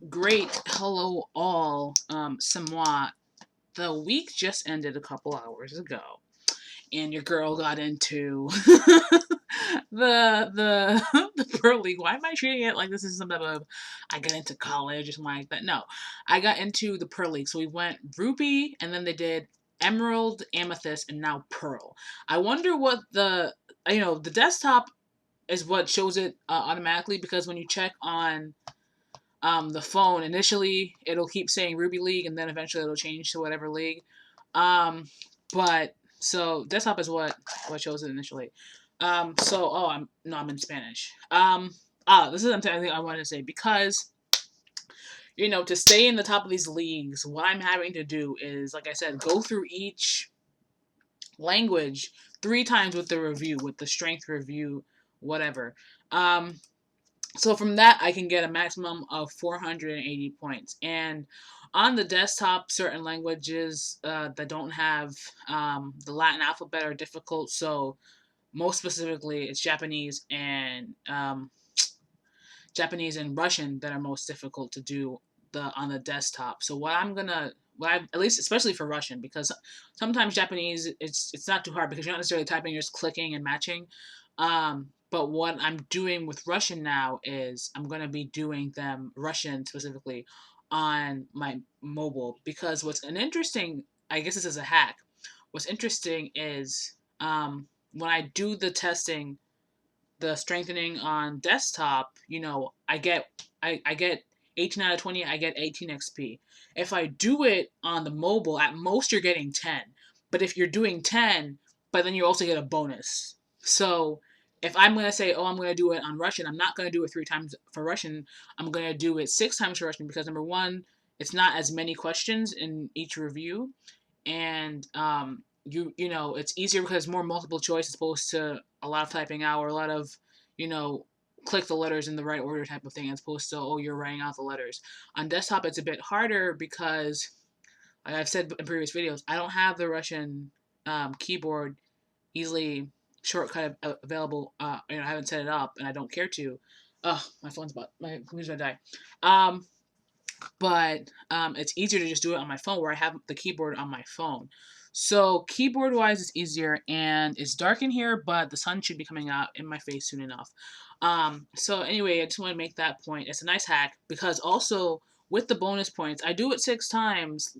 Great. Hello, all. Somewhat. The week just ended a couple hours ago, and your girl got into the Pearl League. Why am I treating it like this is some type of I got into college or something like that? No, I got into the Pearl League. So we went Ruby, and then they did Emerald, Amethyst, and now Pearl. I wonder what the desktop is what shows it automatically because when you check on the phone. Initially, it'll keep saying Ruby League, and then eventually it'll change to whatever league. Um, but so desktop is what shows it initially. I'm in Spanish. This is something I think I wanted to say because to stay in the top of these leagues, what I'm having to do is, like I said, go through each language 3 times with the review, with the strength review, whatever. So from that, I can get a maximum of 480 points. And on the desktop, certain languages that don't have the Latin alphabet are difficult. So most specifically, it's Japanese and Russian that are most difficult to do on the desktop. So at least especially for Russian, because sometimes Japanese it's not too hard because you're not necessarily typing, you're just clicking and matching. But what I'm doing with Russian now is I'm gonna be doing them Russian specifically on my mobile because I guess this is a hack. What's interesting is when I do the testing, the strengthening on desktop, I get 18 out of 20, I get 18 XP. If I do it on the mobile, at most you're getting 10. But if you're doing 10, but then you also get a bonus. So if I'm going to say, oh, I'm going to do it on Russian, I'm not going to do it 3 times for Russian. I'm going to do it 6 times for Russian because number one, it's not as many questions in each review. And it's easier because it's more multiple choice as opposed to a lot of typing out or a lot of you know click the letters in the right order type of thing as opposed to you're writing out the letters. On desktop it's a bit harder because like I've said in previous videos, I don't have the Russian keyboard easily shortcut available. I haven't set it up and I don't care to. My computer's gonna die. But it's easier to just do it on my phone where I have the keyboard on my phone. So keyboard wise, it's easier and it's dark in here, but the sun should be coming out in my face soon enough. So anyway, I just want to make that point. It's a nice hack because also with the bonus points, I do it 6 times.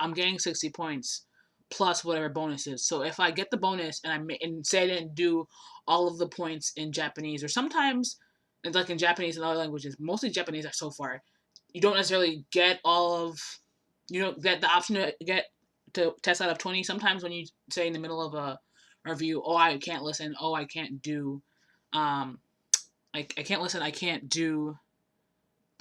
I'm getting 60 points plus whatever bonus is. So if I get the bonus and say I didn't do all of the points in Japanese or sometimes it's like in Japanese and other languages, mostly Japanese are so far you don't necessarily get you don't get the option to get to test out of 20. Sometimes when you say in the middle of a review, oh, I can't listen, oh, I can't do, I can't listen,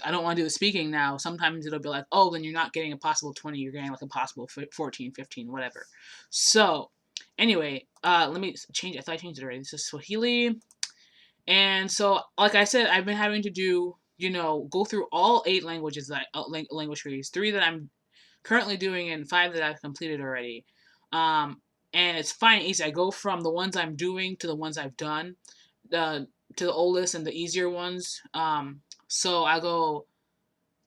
I don't want to do the speaking now. Sometimes it'll be like, oh, then you're not getting a possible 20, you're getting like a possible 14, 15, whatever. So, anyway, let me change it. I thought I changed it already. This is Swahili. And so, like I said, I've been having to go through all 8 languages language trees, 3 that I'm currently doing and 5 that I've completed already. And it's fine and easy. I go from the ones I'm doing to the ones I've done, to the oldest and the easier ones. So I go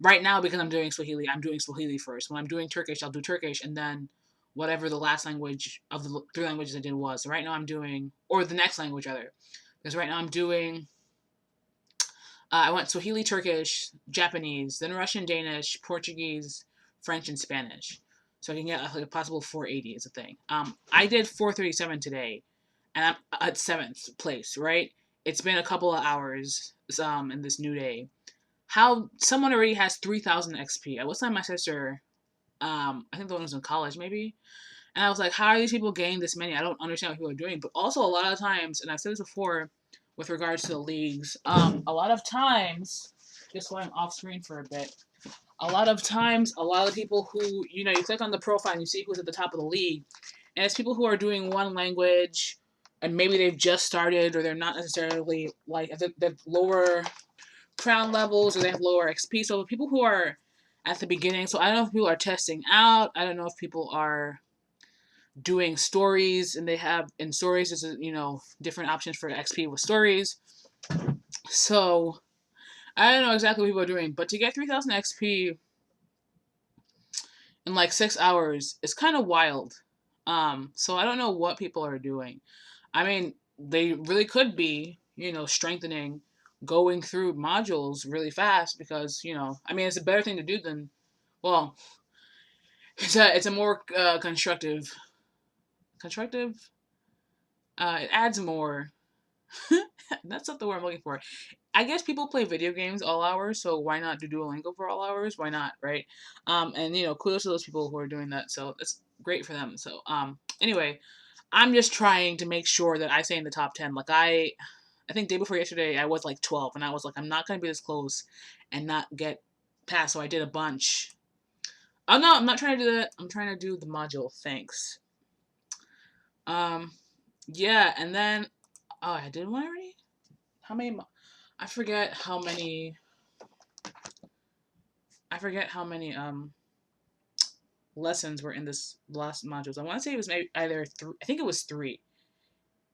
right now because I'm doing Swahili first. When I'm doing Turkish, I'll do Turkish and then whatever the last language of the 3 languages I did was. So right now I'm doing, or the next language rather, because right now I'm doing I went Swahili, Turkish, Japanese, then Russian, Danish, Portuguese, French, and Spanish. So I can get like a possible 480 is a thing. I did 437 today, and I'm at 7th place, right? It's been a couple of hours in this new day. How someone already has 3,000 XP. I was telling my sister, I think the one was in college maybe, and I was like, how are these people getting this many? I don't understand what people are doing. But also a lot of times, and I've said this before, with regards to the leagues, a lot of times, just going off screen for a bit, a lot of times, a lot of people who, you click on the profile and you see who's at the top of the league, and it's people who are doing one language, and maybe they've just started, or they're not necessarily, like, they've lower crown levels, or they have lower XP, so people who are at the beginning, so I don't know if people are testing out, I don't know if people are doing stories, and they have in stories there's different options for XP with stories. So I don't know exactly what people are doing, but to get 3,000 XP in like 6 hours is kind of wild. So I don't know what people are doing. I mean, they really could be, strengthening, going through modules really fast because, I mean, it's a better thing to do than, well, it's a more constructive. It adds more. That's not the word I'm looking for. I guess people play video games all hours, so why not do Duolingo for all hours? Why not, right? And kudos to those people who are doing that. So that's great for them. So anyway, I'm just trying to make sure that I stay in the top 10. Like I think day before yesterday I was like 12, and I was like, I'm not gonna be this close and not get past. So I did a bunch. Oh no, I'm not trying to do that. I'm trying to do the module. Thanks. Um, yeah, and then I did one already. How many? I forget how many. I forget how many lessons were in this last modules. I want to say it was maybe either three. I think it was three.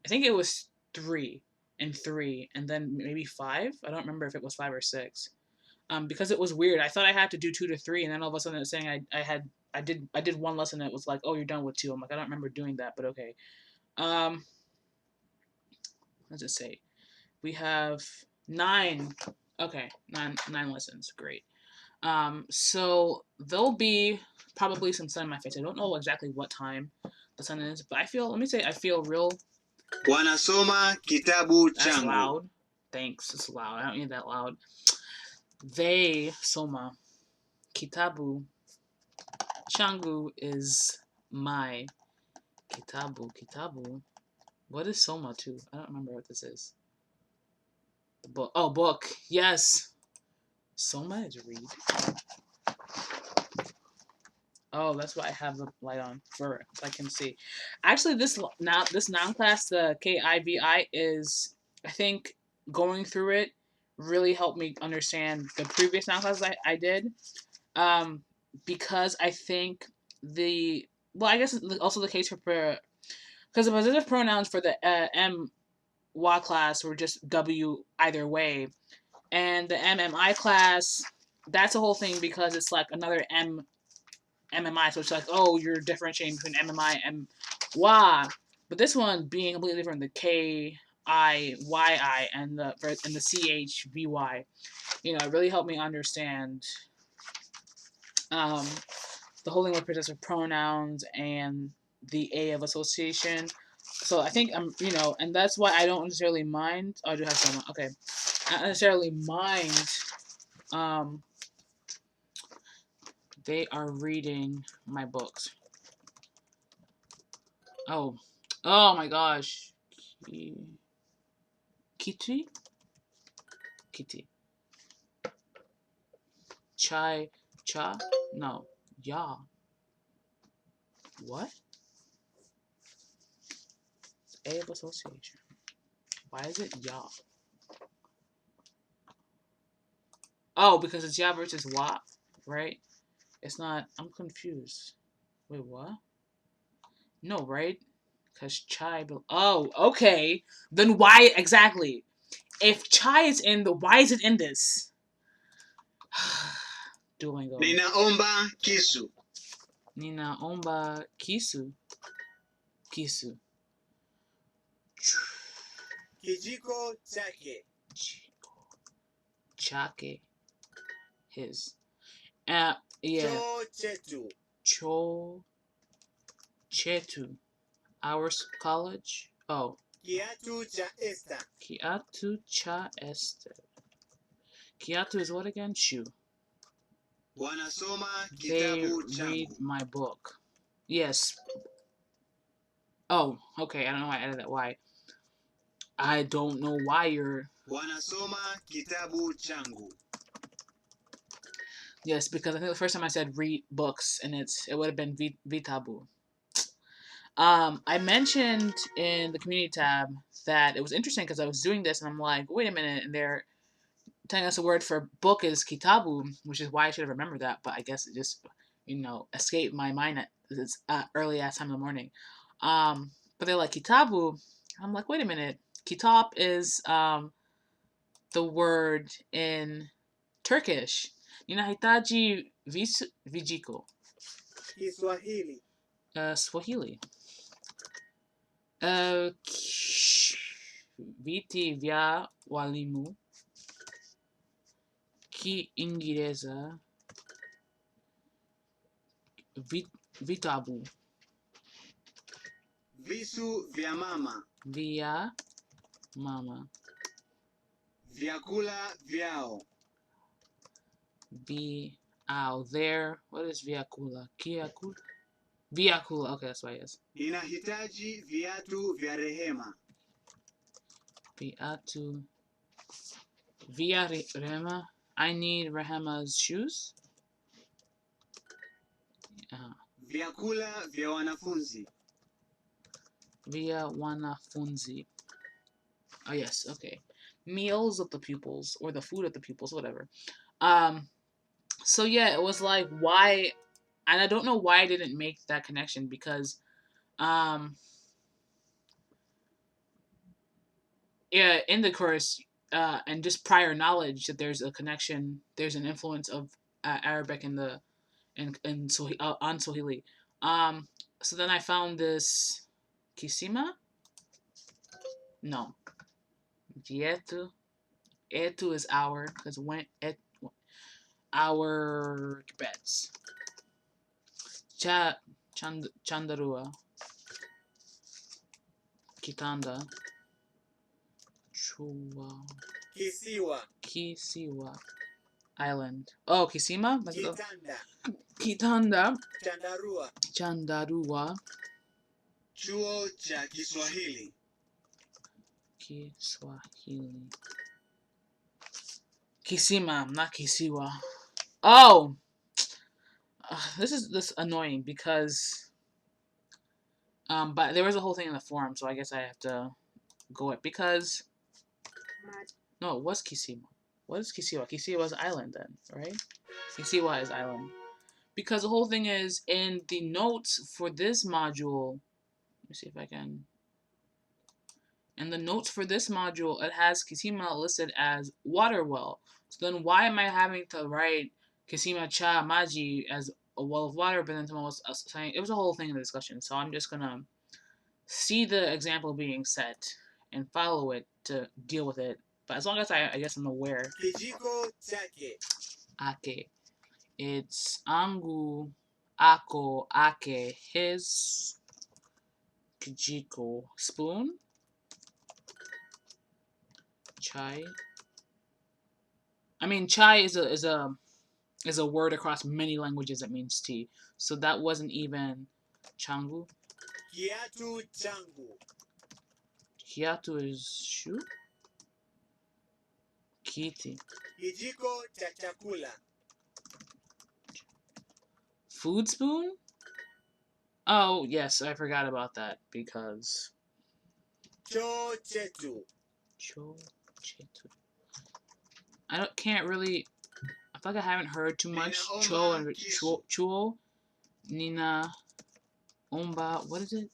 I think it was three and three, and then maybe five. I don't remember if it was five or six. Because it was weird. I thought I had to do 2 to 3, and then all of a sudden it's saying I did one lesson. And it was like, oh, you're done with two. I'm like, I don't remember doing that, but okay. Um, what does it say? We have 9. Okay, nine lessons. Great. So there'll be probably some sun in my face. I don't know exactly what time the sun is, but I feel real. Wanasoma kitabu changu. That's loud. Thanks. It's loud. I don't need that loud. They soma kitabu changu is my kitabu. What is soma too? I don't remember what this is. The book. Oh, book. Yes. Soma is read. Oh, that's why I have the light on for so I can see. Actually, this noun class, the KIVI, is I think going through it really helped me understand the previous noun classes I did. Because I think I guess it's also the case for because the possessive pronouns for the MWA class were just W either way, and the MMI class, that's a whole thing because it's like another MMI, so it's like, oh, you're differentiating between MMI and Y. But this one being completely different, the KIYI and the CHVY, it really helped me understand the whole thing with possessive pronouns and the A of association. So I think and that's why I don't necessarily mind. Oh, I do have someone. Okay, I don't necessarily mind. They are reading my books. Oh, my gosh. Kitty? Kitty. Chai. Cha? No. Ya. What? A of association. Why is it ya? Oh, because it's ya versus wa, right? It's not. I'm confused. Wait, what? No, right? Because chai. Oh, okay. Then why exactly? If chai is in why is it in this? Duolingo. Ninaomba kisu. Ninaomba kisu. Kisu. Kijiko chake. Chake. His. Yeah. Cho chetu. Cho chetu. Our college. Oh. Kiatu cha Esther. Kiatu cha Esther. Kiatu is what again? Shoe. Wanasoma They kitabu changu. read my book. Yes. Oh, okay. I don't know why I added that. Why? I don't know why you're. Wanasoma kitabu changu. Yes, because I think the first time I said read books, and it would have been vitabu. I mentioned in the community tab that it was interesting because I was doing this, and I'm like, wait a minute, and they're telling us the word for book is kitabu, which is why I should have remembered that, but I guess it just, escaped my mind at this early ass time in the morning. But they're like kitabu. I'm like, wait a minute, kitab is the word in Turkish. Ninahitaji vijiko. Kiswahili. Swahili. Viti vya walimu. Kiingereza. Vitabu. Visu vya mama. Vya mama. Vyakula vyao. There. What is vyakula? Kiakula? Vyakula. Okay, that's what it is. Ninahitaji viatu vya Rehema. Viatu. Via Rehema. I need Rehema's shoes. Vyakula vya wanafunzi. Via wanafunzi. Oh yes, okay. Meals of the pupils, or the food of the pupils, whatever. So yeah, it was like, why, and I don't know why I didn't make that connection, because yeah, in the course, and just prior knowledge that there's a connection, there's an influence of Arabic in the in Swahili, on Swahili. So then I found this kisima. No, dietu. Etu is our, because when our beds. Chandarua. Kitanda. Chua. Kisiwa. Island. Oh, Kisima? Kitanda. Kitanda. Chandarua. Chandarua. Chuo cha Kiswahili. Kiswahili. Kisima, not Kisiwa. Oh! This is annoying because but there was a whole thing in the forum, so I guess I have to go it, because no, it was Kisima. What is Kisiwa? Kisiwa is island then, right? Kisiwa is island. Because the whole thing is, in the notes for this module, let me see if I can. In the notes for this module, it has Kisima listed as water well. So then why am I having to write Kisima Cha Maji as a well of water, but then someone was saying, it was a whole thing in the discussion. So I'm just gonna see the example being set and follow it to deal with it. But as long as I guess I'm aware. Kijiko chake. Ake. It's angu, ako, ake, his, kijiko, spoon, chai. I mean, chai is a word across many languages that means tea. So that wasn't even changu. Kiatu changu. Kiatu is shoe. Kiti. Kijiko cha chakula. Food spoon? Oh, yes, I forgot about that because Choo chetu. Cho chetu. Can't really. I feel like I haven't heard too much cho and chuo. Nina omba. What is it?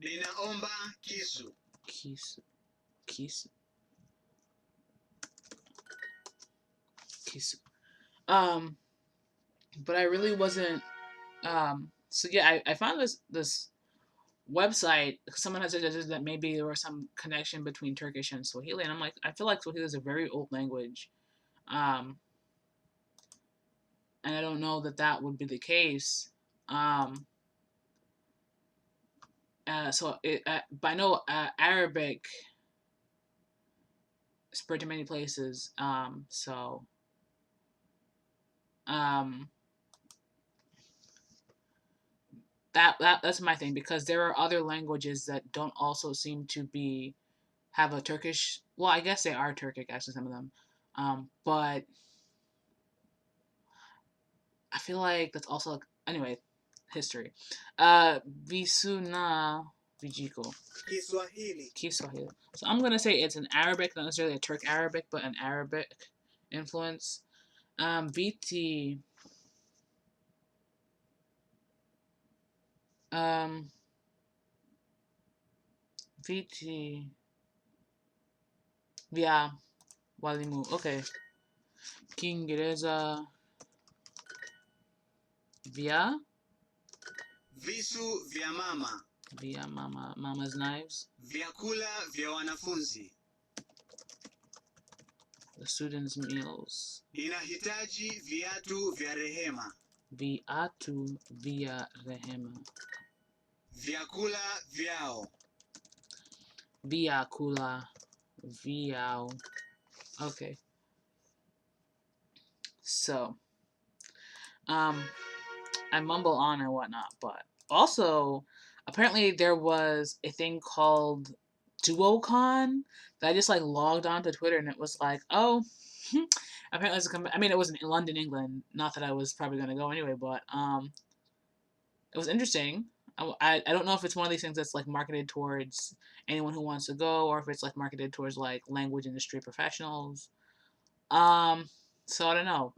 Ninaomba kisu. Kisu. But I really wasn't. So yeah, I found this website. Someone had suggested that maybe there was some connection between Turkish and Swahili, and I'm like, I feel like Swahili is a very old language, and I don't know that would be the case. But I know Arabic spread to many places. That's my thing, because there are other languages that don't also seem to have a Turkish. Well, I guess they are Turkic, actually, some of them. But I feel like that's also, anyway, history. Visu na vijiko. Kiswahili. So I'm gonna say it's an Arabic, not necessarily a Turk Arabic, but an Arabic influence. Viti. Viti. Via. Walimu. Okay. Kiingereza vya Visu vya mama. mama's knives. Vyakula vya wanafunzi. The students' meals. Ninahitaji viatu vya Rehema. Viatu vya Rehema. Vyakula vyao. Vyakula vyao. Okay. So, I mumble on and whatnot, but also, apparently there was a thing called Duocon that I just like logged onto Twitter and it was like, oh, apparently it's I mean, it was in London, England. Not that I was probably gonna go anyway, but it was interesting. I don't know if it's one of these things that's like marketed towards anyone who wants to go, or if it's like marketed towards like language industry professionals. So I don't know,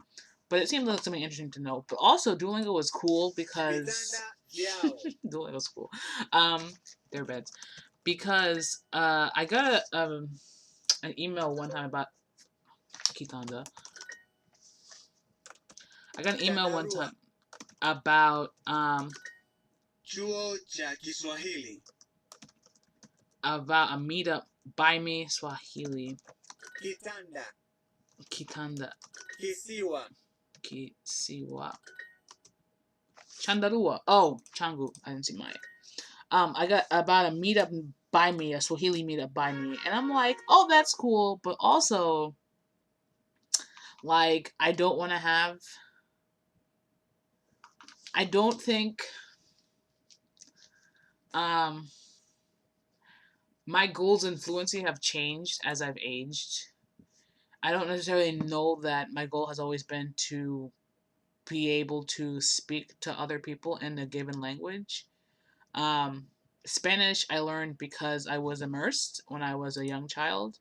but it seemed like something interesting to know. But also, Duolingo was cool because Vitanda vyao. Duolingo was cool. Their beds because I got an email one time about Kitanda. I got an email one time about Chuo cha Kiswahili. about a meetup by me Swahili. Kitanda. Kitanda. Kisiwa. Kisiwa. Chandarua. Oh, Changu. I didn't see mine. I got about a meetup by me, a Swahili meetup by me, and I'm like, oh, that's cool, but also, like, I don't want to have. I don't think. My goals in fluency have changed as I've aged. I don't necessarily know that my goal has always been to be able to speak to other people in a given language. Um, Spanish I learned because I was immersed when I was a young child.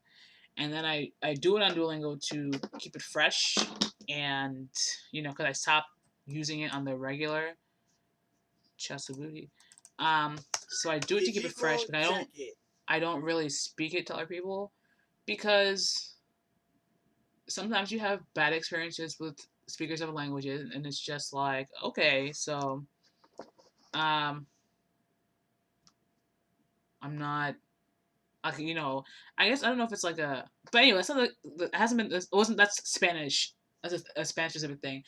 And then I do it on Duolingo to keep it fresh and, because I stopped using it on the regular Chasubuhi. So I do it to keep it fresh, but I don't really speak it to other people because sometimes you have bad experiences with speakers of languages and it's just like, okay, so I'm not okay, I guess I don't know if it's like but anyway, it's not like, it hasn't been, it wasn't, that's Spanish, that's a Spanish specific thing.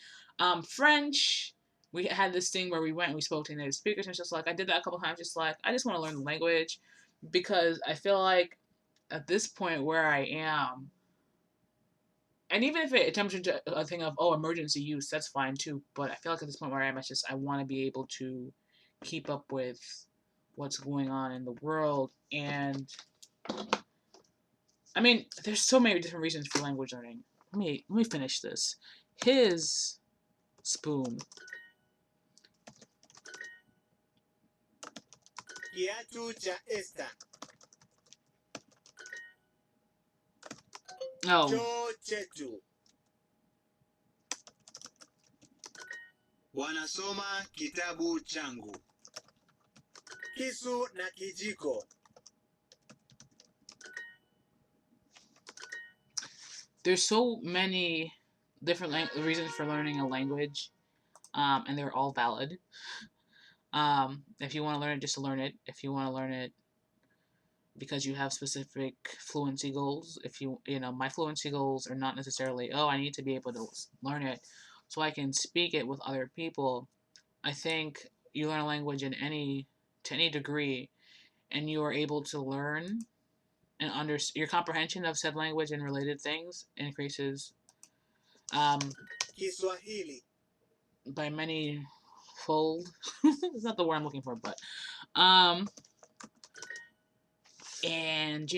French, we had this thing where we went and we spoke to native speakers and it's just like, I did that a couple times, just like, I just want to learn the language because I feel like at this point where I am, and even if it turns into a thing of, oh, emergency use, that's fine too, but I feel like at this point where I am, it's just, I want to be able to keep up with what's going on in the world. And I mean, there's so many different reasons for language learning. Let me finish this. His spoon. Kiatu cha Esther. Oh. Choo chetu. Wanasoma kitabu changu. Kisu na kijiko. There's so many different reasons for learning a language, and they're all valid. If you want to learn it just to learn it, if you want to learn it because you have specific fluency goals, my fluency goals are not necessarily, oh, I need to be able to learn it so I can speak it with other people. I think you learn a language to any degree, and you are able to learn and your comprehension of said language and related things increases Kiswahili. by many fold. It's not the word I'm looking for, but and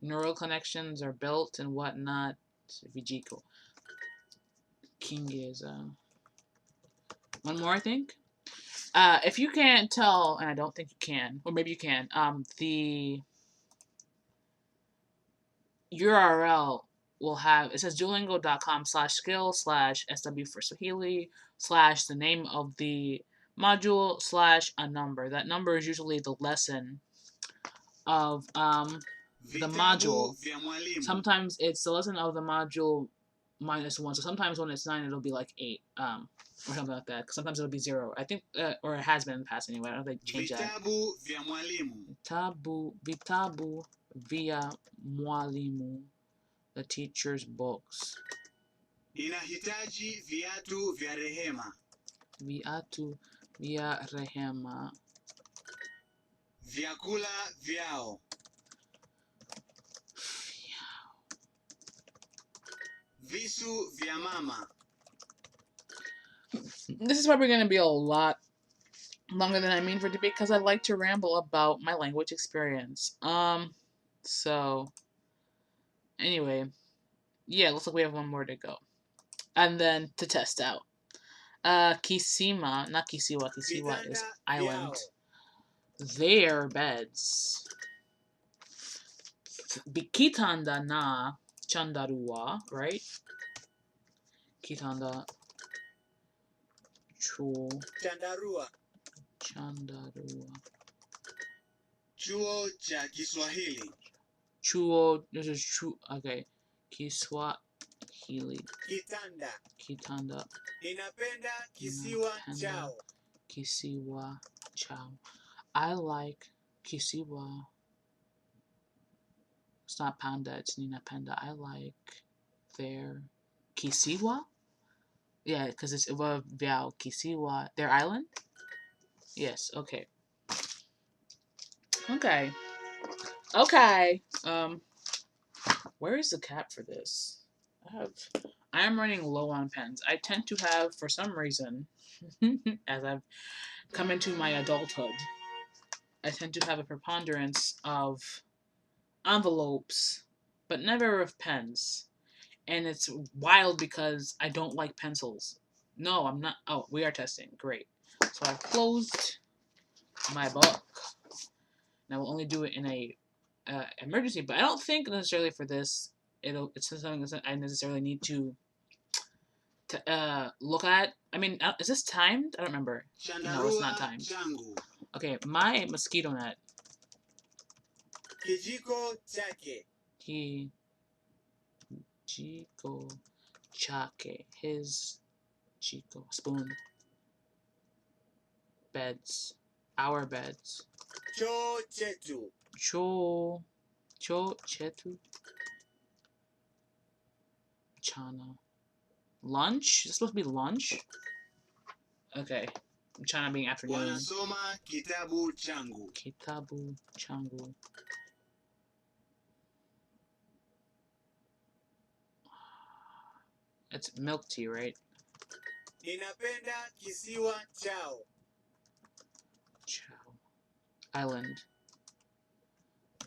neural connections are built and whatnot. Vijiko. King is one more, I think. If you can't tell, and I don't think you can, or maybe you can, the URL will have, it says duolingo.com/skill/SW for Swahili / the name of the module / a number. That number is usually the lesson of the Vitabu module. vya mwalimu. Sometimes it's the lesson of the module -1. So sometimes when it's 9, it'll be like 8, or something like that. Sometimes it'll be 0. I think, or it has been in the past anyway. I don't know if they changed that. Vitabu vya mwalimu. Vitabu via mwalimu. The teacher's books. Inahitaji viatu vya Rehema. Viatu vya Rehema. Vyakula vyao. Visu vya mama. This is probably going to be a lot longer than I mean for it to be because I like to ramble about my language experience. So anyway, yeah, looks like we have one more to go. And then to test out. Kisima, not Kisiwa, Kisiwa is island. Their beds. Kitanda na chandarua, right? Kitanda Chandarua. Chandarua. Chuo cha Kiswahili. Chuo, this is chuo, okay. Kiswahili. Kitanda. Kitanda. Ninapenda kisiwa chao. Kisiwa chao. I like kisiwa. It's not panda, it's ninapenda. I like their kisiwa? Yeah, because it's vyao kisiwa. Their island? Yes, okay. Okay. Okay. Where is the cap for this? I am running low on pens. I tend to have, for some reason, as I've come into my adulthood, I tend to have a preponderance of envelopes, but never of pens. And it's wild because I don't like pencils. No, I'm not. Oh, we are testing. Great. So I've closed my book. And I will only do it in a emergency, but I don't think necessarily for this it's something that I necessarily need to look at. I mean, is this timed? I don't remember. No, it's not timed. Okay, my mosquito net. Kijiko chake. Kijiko chake. His Chico spoon. Beds. Our beds. Choo chetu. Choo chetu. Chana. Lunch? Is this supposed to be lunch? Okay. Chana being afternoon. Wanasoma kitabu changu. Kitabu changu. It's milk tea, right? Ninapenda kisiwa chao. Chao. Island.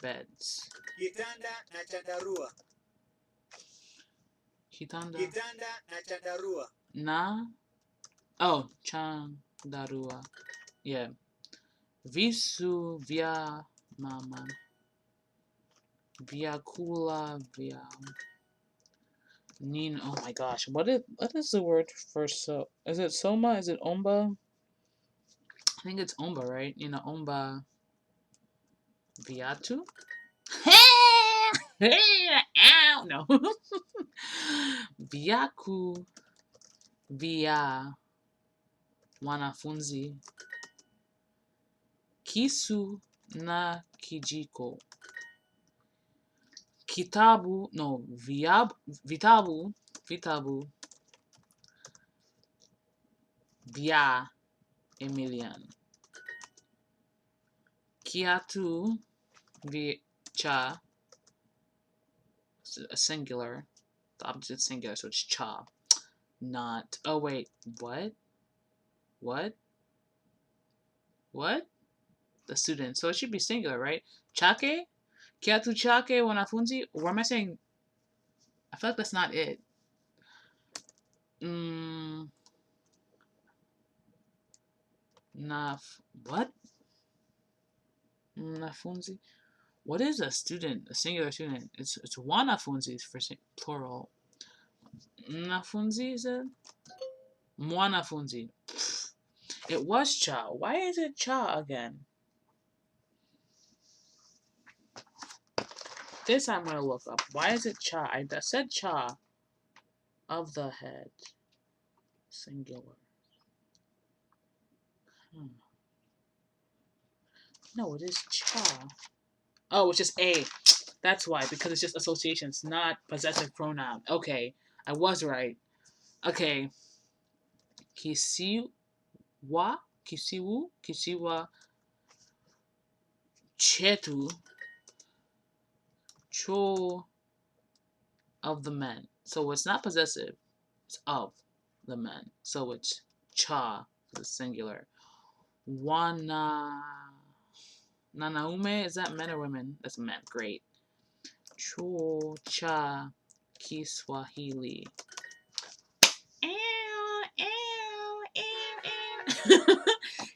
Beds. Kitanda na chandarua. Kitanda. Kitanda na chandarua. Na. Oh, chandarua. Yeah. Visu vya mama. Vyakula vya. Nin. Oh my gosh. What is the word for so? Is it soma? Is it omba? I think it's omba, right? Omba. Viatu? Ow! No. Vyaku vya wanafunzi. Kisu na kijiko. Kitabu, no, vitabu vya Emilian. Kiatu cha, a singular, the opposite singular, so it's cha. Not, oh wait, what? The student, so it should be singular, right? Chake? Kiatu chake wanafunzi? Or am I saying, I feel like that's not it. What? Nafunzi? What is a student? A singular student? It's wanafunzi for plural. Nafunzi is it? Mwanafunzi. It was cha. Why is it cha again? This I'm gonna look up. Why is it cha? I said cha. Of the head. Singular. Hmm. No, it is cha. Oh, it's just a. That's why, because it's just association. It's not possessive pronoun. Okay, I was right. Okay. Kisiwa, kisiwa, chetu, cho of the men. So it's not possessive. It's of the men. So it's cha, the singular. Wana, nanaume, is that men or women? That's men. Great. Cho, cha, Kiswahili.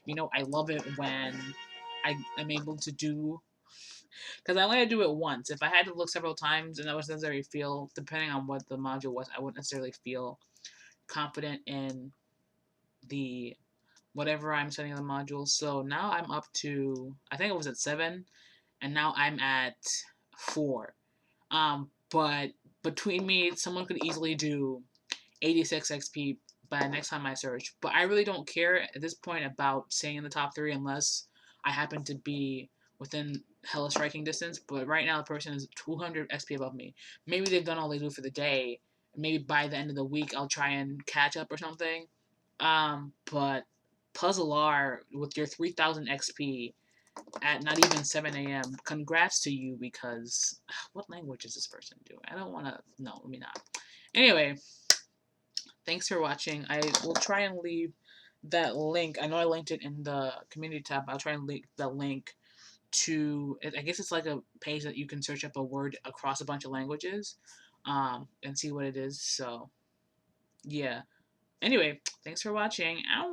You know, I love it when I'm able to do, because I only had to do it once. If I had to look several times and I was necessarily feel, depending on what the module was, I wouldn't necessarily feel confident in the whatever I'm setting in the module. So now I'm up to, I think it was at 7, and now I'm at 4. But between me, someone could easily do 86 XP by the next time I search. But I really don't care at this point about staying in the top 3 unless I happen to be within hella striking distance. But right now, the person is 200 XP above me. Maybe they've done all they do for the day. Maybe by the end of the week, I'll try and catch up or something. But Puzzle R with your 3000 XP at not even 7 a.m. Congrats to you, because what language is this person doing? I don't want to. No, let me not. Anyway, thanks for watching. I will try and leave that link. I know I linked it in the community tab. I'll try and link the link to, I guess it's like a page that you can search up a word across a bunch of languages, and see what it is. So, yeah. Anyway, thanks for watching. Ow.